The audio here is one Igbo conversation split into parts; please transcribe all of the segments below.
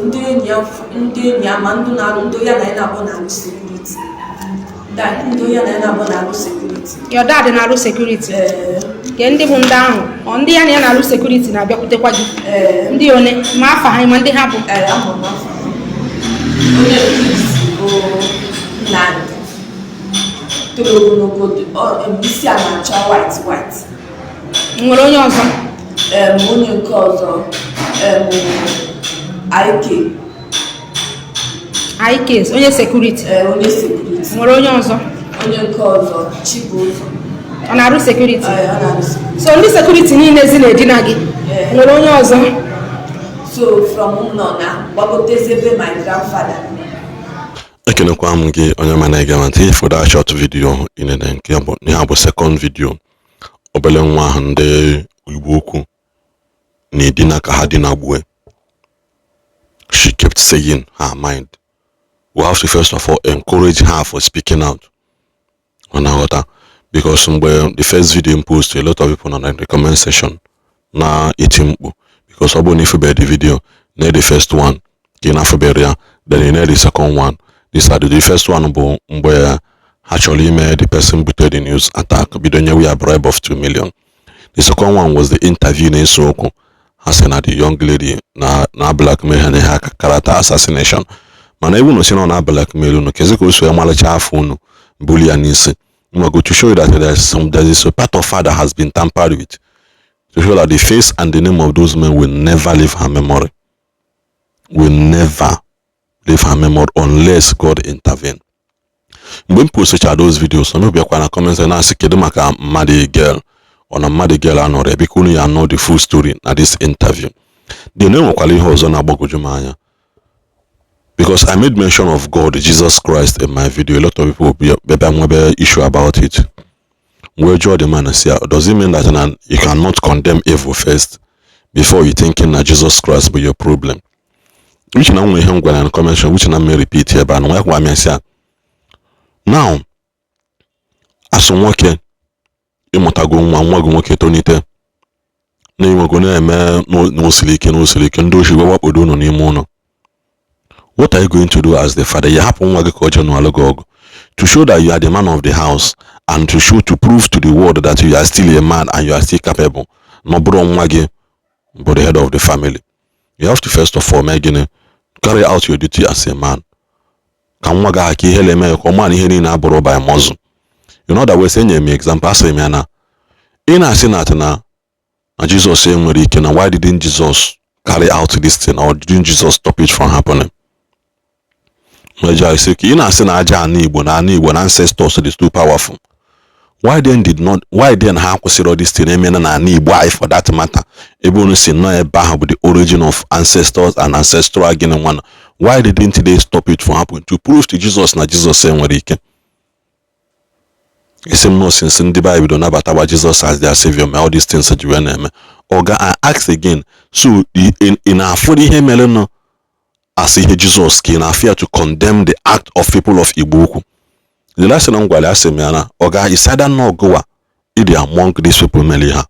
ndị enyi ya ma ndụ ya na ya na-abụ na security. Ndụ ya na ya na-abụ na security. Your dad na-arụ security. Ke ndị bụ ndị ahụ, ndị ya na ya na-arụ security na-abịakwutekwa gị. Ndị one ma afa ha ma ndị ha bụ. Ahụ ma afa. Onye bụ land. Toro n'obodo isi a na-acha white. Nwere onye ọzọ? Onye nke ọzọ IK onye security. Onye security. Nwere onye ọzọ? Onye nke ọzọ Chibuzo. Ọ na-arụ security. Ọ na-arụ security. So ndị security niile zi na-edina gị. Nwere onye ọzọ? So from nọ na gbagotezebe my grandfather. Ekenekwa m gị onye ma na-ege ntị for that short video inene nke bụ second video. Obele nwa ahụ ndị Igbo Ukwu na-edina ka ha dina gbue. She kept saying her mind. We have to first of all encourage her for speaking out on her water, because the first video post, a lot of people on the comment section na itimbu because obon if you the video na the first one in Afaberia, then you know the second one. This are the first one where actually made the person booted the news attack bidonya we a bribe of 2 million. The second one was the interview in Soko Hasena, the young lady na blackmail and character assassination. Man, even no na blackmail no keziko so amalacha afunu bully anise. We go to show you that there is a part of her that has been tampered with. To show that the face and the name of those men will never leave her memory. Will never leave her memory unless God intervene. When post such those videos, some people are comments and ask maka mad girl or na mad girl anore because you know the full story at this interview. The name of Kwali Hozo na Bogojumanya. Because I made mention of God, Jesus Christ in my video. A lot of people will be issue about it. Where Joe the man is here, does it mean that you cannot condemn evil first before you thinking that Jesus Christ be your problem? Which now we have in comment, which I may repeat here, but now, as some working, you must go one work tonite. No, you are going to no silicon, do she what we do no mono. What are you going to do as the father? You have to show that you are the man of the house and to prove to the world that you are still a man and you are still capable. No but the head of the family. You have to first of all carry out your duty as a man. You know that we're saying me example as a in a sinatana Jesus saying why didn't Jesus carry out this thing, or didn't Jesus stop it from happening? I say, in a Igbo ancestors is too powerful. Why then how consider this thing and why for that matter? Even see no about the origin of ancestors and ancestral again one. Why didn't they stop it from happening? To prove to Jesus na Jesus saying what he can. It's same no since in the Bible don't know about Jesus as their savior, all these things that you name. Oga I ask again, so in our 40 him as he Jesus can fear to condemn the act of people of Igbo Ukwu. The last thing I'm going to say, Oga is either no goa, either among these people meliha,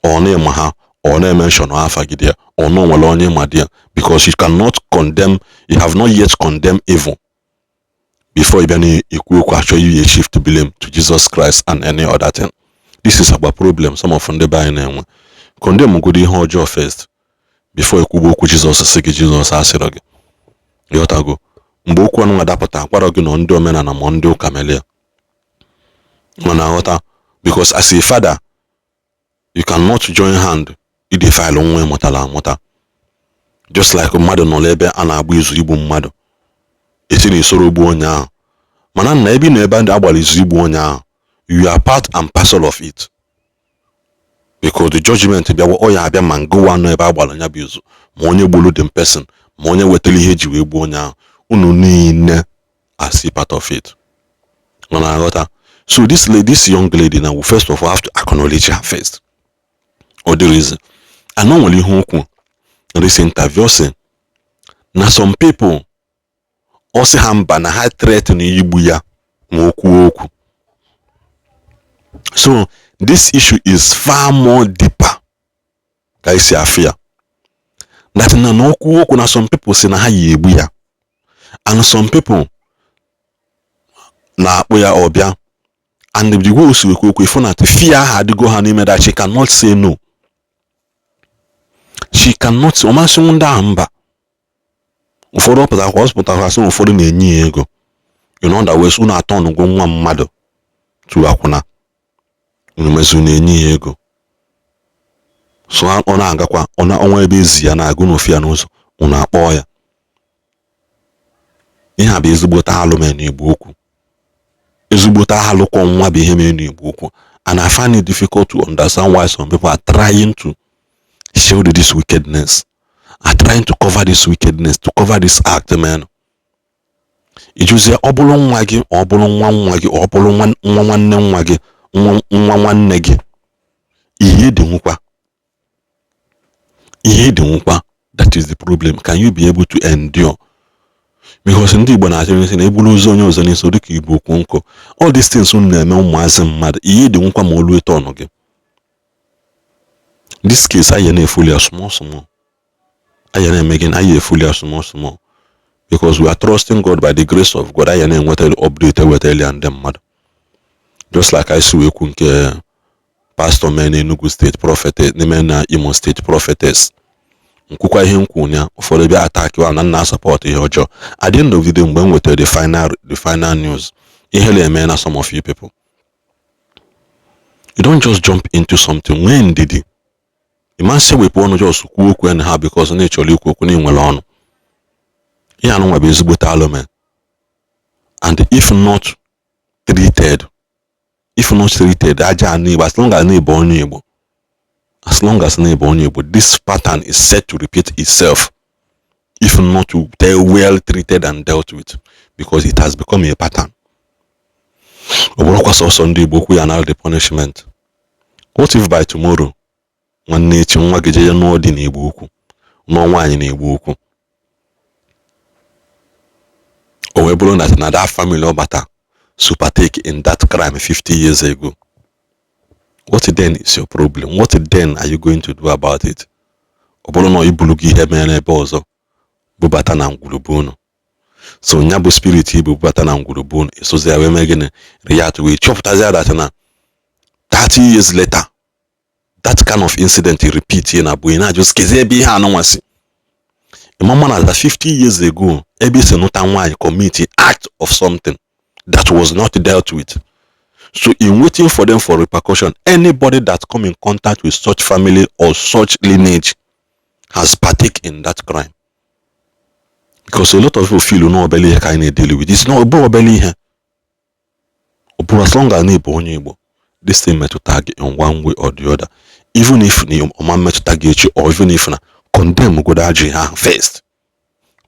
or name ha, or name mention or afagidia, or no maloney madia, because you cannot condemn, you have not yet condemned evil before even Igbo Ukwu show you a shift to blame to Jesus Christ and any other thing. This is our problem. Some of them by name condemn good in first. Before Igbo Ukwu Jesus say Jesus asịrị yotago mgbe okwu ọnụ adapụta akwara gị na ndị omena na ndị ụka melia mana ghọta, because as a father you cannot join hand idefile nwa mụtara amụta, just like mmadụ nọ n'ebe a na-agba izu igbu mmadụ esi na isoro gbuo onye ahụ, mana na ebe na ebe ndị agbara izu igbu onye ahụ, you are part and parcel of it. Because the judgment bịawa ọ ya abịa ma ngụwa nọ ebe agbara nya bụ izu ma onye gburu the person ma onye wetara ihe ji wee gbuo onye ahụ, unu niile as a part of it. So this young lady now, we first of all have to acknowledge her first. Or the reason I normally in this interview say na some people also hamba na high threat ni igbu ya ma okwu okwu. So this issue is far more deeper. Guys, fear. that na okwu na some people si na ha yi egbu ya, and some people na akpụ ya ọbịa, and the way o si ekwu ifu na fear ha adịgo ha n'ime that she cannot say no. She cannot, ọmasị ndị ahụ mba. Ụfọdụ ọpụtara asị ụfọdụ na-enye ya ego. In other words, unu atọ n'ụgwọ nwa mmadụ tu akwụna. Unu mezu na-enye ya ego. So ọ na-agakwa, ọnwa ebe ezi ya na-agụ n'ofe ya n'ụzọ, unu akpọọ ya. Ihe a bụ ezigbote alụ mere n'Igbo Ukwu. Ezigbote alụkọ nwa bụ ihe mere n'Igbo Ukwu. And I find it difficult to understand why some people are trying to show this wickedness, are trying to cover this wickedness, to cover this act, man. Ijuzie ọ bụrụ nwa gị, ọ bụrụ nwa gị, ọ bụrụ nwa nwanne nwa gị, nwa nwanne gị, ihe dị nwukwa. Ihe dị nwukwa. That is the problem. Can you be able to endure? Because ndị Igbo na-achọ na ebulu ụzọ onye ọzọ n'iso dịka Igbo Ukwu nkọ. All these things unu na-eme ụmụazị mmadụ, ihe dị nwukwa ma olu eto ọnụ gị. This case, I am fully small. I am making I fully small. Because we are trusting God by the grace of God. I am what I update with early and them mad. Just like I see we kunke pastor men in Enugu State prophetess, the men Imo State prophetess. Nkukwa ihe nkwunya ụfọdụ bịa attack you and na support ihe ọjọọ. At the end of the day, when we tell the final news, ihe na-eme na some of you people. You don't just jump into something. When did it? You must say we want to just kwuo and ha because nature ikwu okwu n'inwere ọnụ. Ihe anụ bụ ezigbote alụ men. And if not treated, aja anụ Igbo, as long as na-ebe onye Igbo, this pattern is set to repeat itself. If not well treated and dealt with, because it has become a pattern. Oborokwa so ndị Igbo kwu ya na the punishment. What if by tomorrow nwanne echi nwa gị je n'ọ dị n'Igbo Ukwu, nọ nwaanyị n'Igbo Ukwu, o wee bụrụ na that family ọbata super take in that crime 50 years ago? What then is your problem? What then are you going to do about it? Ọ bụrụ na ibulu gị ihe mere n'ebe ọzọ bubata na ngwurube unu. So nya bụ spirit ibu bubata na ngwurube unu esozi ya wee mee gịnị react wee chọpụtazi that na 30 years later that kind of incident repeat here na bụ na just kezi ebe ihe anụnwasị. Mama na that 50 years ago ebe si nụta nwaanyị commit act of something that was not dealt with. So in waiting for them for repercussion, anybody that come in contact with such family or such lineage has partake in that crime. Because a lot of people feel you know obeli kind of deal with. It's not about obeli here. As long as neighbor Igbo, this thing may to tag in one way or the other. Even if ni omama to target you, or even if na condemn go daji ha first.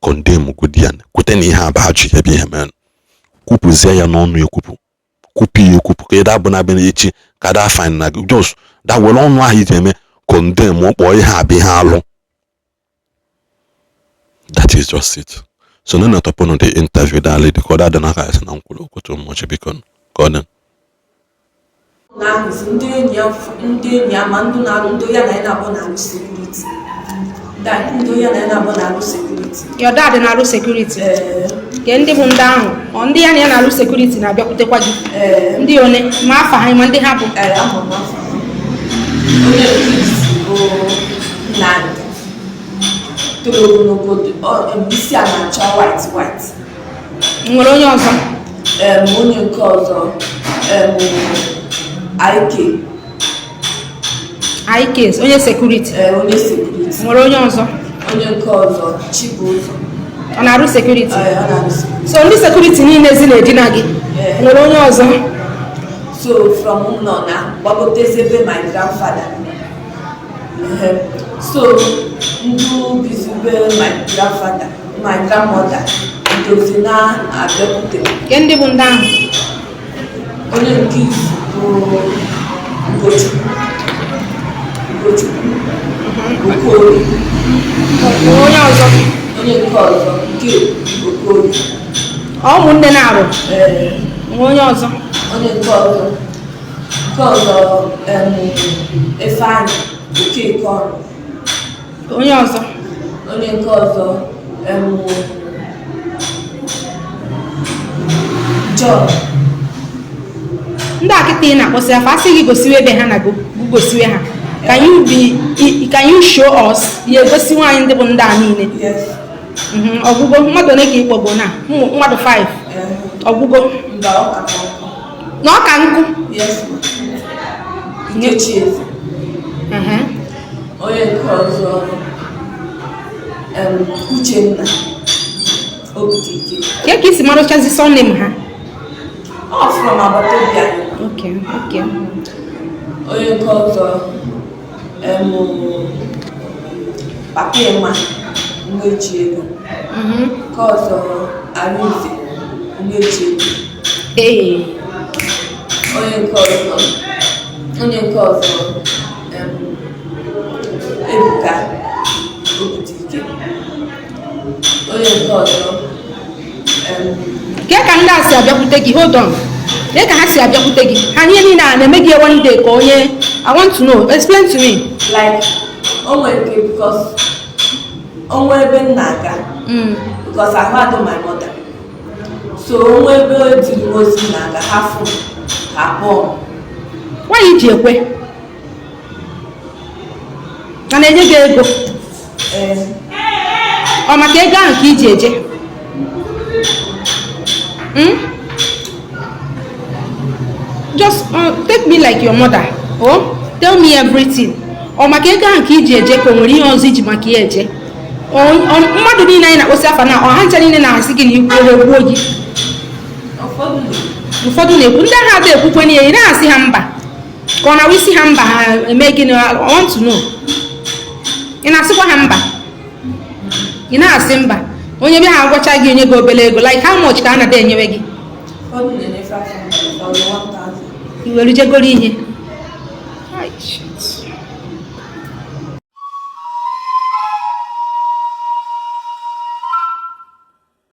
Condemn go dian. Kuteni ha baji hebi hemen. Kupu zia no you kupu. Kupi kupu keda bona bene echi kada fine na just that will on wa hiteme condemn mo boy ha bi ha lo. That is just it. So no not upon the interview that lady called that na ka na nkulo ko too much because God na ndị enyi ya ma ndụ na ndụ ya na na-abụ na security. That ndụ ya na na-abụ na security. Your dad na security. Ke ndị bụ ndị ahụ, ndị ya na na security na-abịakwutekwa gị. Ndị one ma afa ha ma ndị ha bụ. Ahụ ma afa. Onye bụ land. Toro n'obodo isi a na-acha white. Nwere onye ọzọ. Onye nke ọzọ IK onye security. Nwere onye ọzọ. Onye nke ọzọ Chibuzo. Ọ na-arụ security. So ndị security niile ezi na-edina gị. Nwere onye ọzọ. So from nọ na gbagotezebe my grandfather. So ndu bizube my grandfather, my grandmother. Ndozi na abịakwute. Ke ndị bụ ndị ahụ? Onye nke isi bụ Ugochukwu. Okoli. Onye ọzọ? Onye nke ọzọ nke Okoli. Ụmụnne na-arụ? Onye ọzọ? Onye nke ọzọ Ifeanyị Okeke ọrụ. Onye ọzọ? onye nke ọzọ John. Ndị akịta ị na-akpọsị afọ asị gị gosiwe ebe ha na gosiwe ha. Can you show us? Ya egosi nwaanyị ndị bụ ndị a niile. Yes. Ọgwụgwọ mmadụ ole ka ị kpọgbo na mmadụ 5. Ọgwụgwọ. Na ọka nkụ. Yes. Nkechi eze. Onye nke ọzọ Uchenna Obidike. Ka isi marụchazi surname ha? Ọ from Abatobia. Okay. Onye nke ọzọ Papa Emma Nwechi Ego. Nke ọzọ Arinze Nwechi Ego. Onye nke ọzọ Ebuka Obidike. Onye nke ọzọ Ke ka ndị a si abịakwute gị? Hold on. Ke ka ha si abịakwute gị? Ha ihe niile a na-eme gị one day ka onye I want to know. Explain to me. Like onwere because onwe ebe m na-aga because I had my mother. So onwe ebe o jiri ozi na-aga ha fụ ha kpọọ. Nwaanyị ji ekwe a na-enye gị ego ọ maka ego ahụ ka iji eje? Just take me like your mother. Tell me everything. Ọ maka ego ahụ ka iji eje ka o nwere ihe ọzọ iji maka ya eje? Mmadụ niile anyị na-akpọsị afa na ọha ncha niile na-asị gị na ikwuo egbuo gị. Ụfọdụ na-ekwu ndị agha ada ekwukwe n'ihe ị na-asị ha mba ka ọ na isi ha mba ha eme gịnị? I want to know. Ị na-asịkwa ha mba? Ị na-asị mba onye bịa ha agwacha gị onye gị obere ego like how much ka a na-ada enyewe gị? Iwere jegoro ihe.